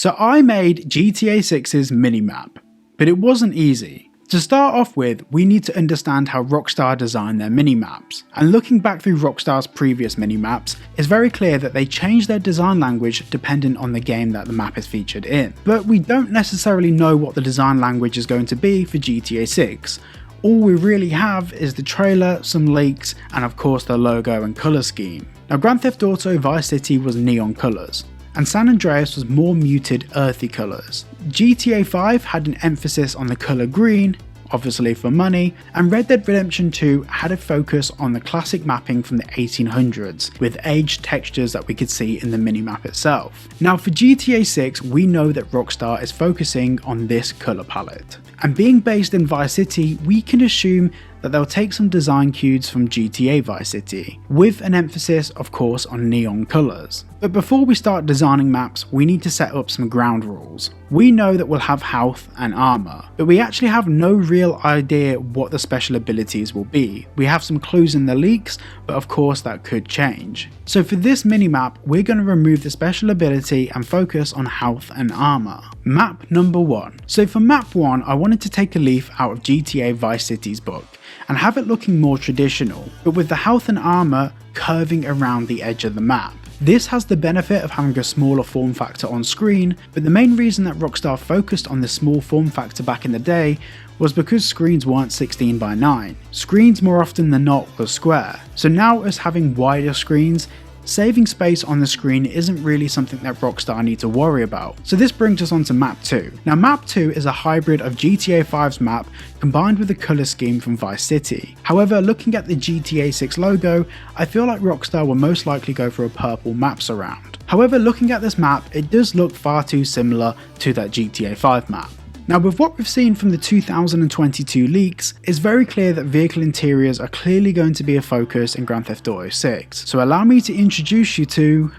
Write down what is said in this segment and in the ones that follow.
So I made GTA 6's minimap, but it wasn't easy. To start off with, we need to understand how Rockstar designed their minimaps, and looking back through Rockstar's previous minimaps, it's very clear that they changed their design language dependent on the game that the map is featured in. But we don't necessarily know what the design language is going to be for GTA 6. All we really have is the trailer, some leaks, and of course the logo and colour scheme. Now Grand Theft Auto Vice City was neon colours, and San Andreas was more muted earthy colours. GTA 5 had an emphasis on the colour green, obviously for money, and Red Dead Redemption 2 had a focus on the classic mapping from the 1800s, with aged textures that we could see in the minimap itself. Now for GTA 6, we know that Rockstar is focusing on this colour palette, and being based in Vice City, we can assume that they'll take some design cues from GTA Vice City, with an emphasis of course on neon colours. But before we start designing maps, we need to set up some ground rules. We know that we'll have health and armour, but we actually have no real idea what the special abilities will be. We have some clues in the leaks, but of course that could change. So for this minimap, we're going to remove the special ability and focus on health and armour. Map number 1. So for map 1, I wanted to take a leaf out of GTA Vice City's book and have it looking more traditional, but with the health and armour curving around the edge of the map. This has the benefit of having a smaller form factor on screen, but the main reason that Rockstar focused on this small form factor back in the day was because screens weren't 16:9. Screens more often than not were square, so now us having wider screens, saving space on the screen isn't really something that Rockstar need to worry about. So this brings us on to map 2. Now map 2 is a hybrid of GTA 5's map combined with the colour scheme from Vice City. However, looking at the GTA 6 logo, I feel like Rockstar will most likely go for a purple map surround. However, looking at this map, it does look far too similar to that GTA 5 map. Now with what we've seen from the 2022 leaks, it's very clear that vehicle interiors are clearly going to be a focus in Grand Theft Auto 6, so allow me to introduce you to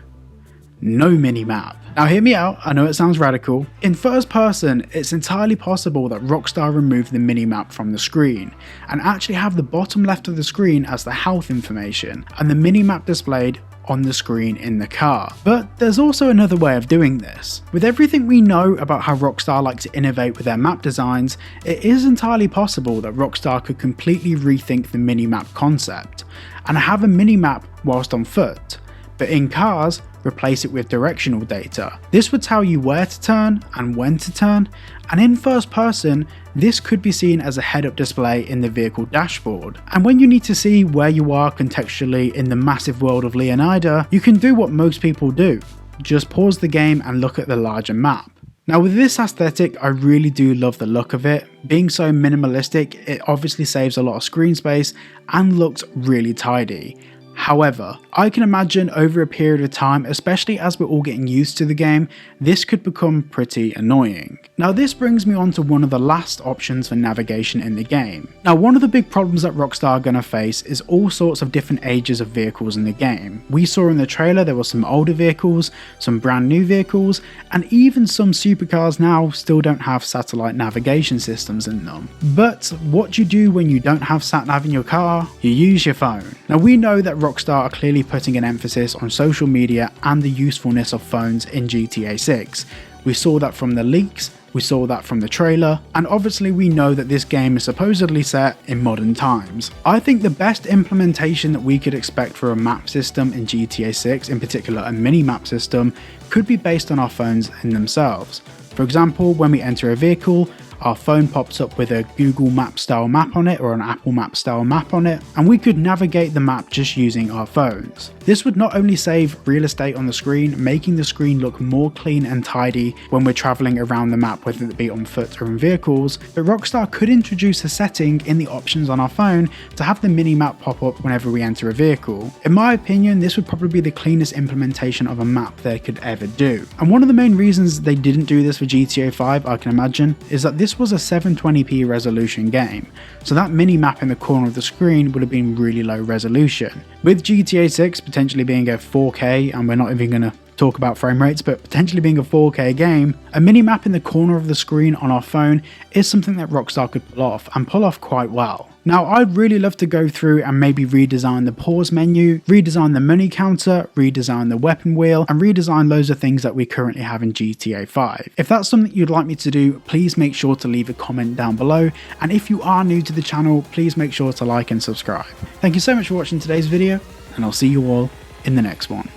no minimap. Now hear me out, I know it sounds radical. In first person, it's entirely possible that Rockstar removed the minimap from the screen, and actually have the bottom left of the screen as the health information, and the minimap displayed on the screen in the car. But there's also another way of doing this. With everything we know about how Rockstar like to innovate with their map designs, it is entirely possible that Rockstar could completely rethink the minimap concept, and have a minimap whilst on foot, but in cars, replace it with directional data. This would tell you where to turn and when to turn, and in first person, this could be seen as a head-up display in the vehicle dashboard. And when you need to see where you are contextually in the massive world of Leonida, you can do what most people do. Just pause the game and look at the larger map. Now with this aesthetic, I really do love the look of it. Being so minimalistic, it obviously saves a lot of screen space and looks really tidy. However, I can imagine over a period of time, especially as we're all getting used to the game, this could become pretty annoying. Now this brings me on to one of the last options for navigation in the game. Now one of the big problems that Rockstar are going to face is all sorts of different ages of vehicles in the game. We saw in the trailer there were some older vehicles, some brand new vehicles, and even some supercars now still don't have satellite navigation systems in them. But what do you do when you don't have sat-nav in your car? You use your phone. Now we know that Rockstar are clearly putting an emphasis on social media and the usefulness of phones in GTA 6. We saw that from the leaks, we saw that from the trailer, and obviously we know that this game is supposedly set in modern times. I think the best implementation that we could expect for a map system in GTA 6, in particular a mini-map system, could be based on our phones in themselves. For example, when we enter a vehicle, our phone pops up with a Google Map style map on it or an Apple Map style map on it, and we could navigate the map just using our phones. This would not only save real estate on the screen, making the screen look more clean and tidy when we're travelling around the map, whether it be on foot or in vehicles, but Rockstar could introduce a setting in the options on our phone to have the mini-map pop up whenever we enter a vehicle. In my opinion, this would probably be the cleanest implementation of a map they could ever do. And one of the main reasons they didn't do this for GTA 5, I can imagine, is that this was a 720p resolution game, so that mini-map in the corner of the screen would have been really low resolution. With GTA 6 potentially being a 4K, and we're not even going to talk about frame rates, but potentially being a 4K game, a mini-map in the corner of the screen on our phone is something that Rockstar could pull off, and pull off quite well. Now, I'd really love to go through and maybe redesign the pause menu, redesign the money counter, redesign the weapon wheel, and redesign loads of things that we currently have in GTA 5. If that's something you'd like me to do, please make sure to leave a comment down below, and if you are new to the channel, please make sure to like and subscribe. Thank you so much for watching today's video, and I'll see you all in the next one.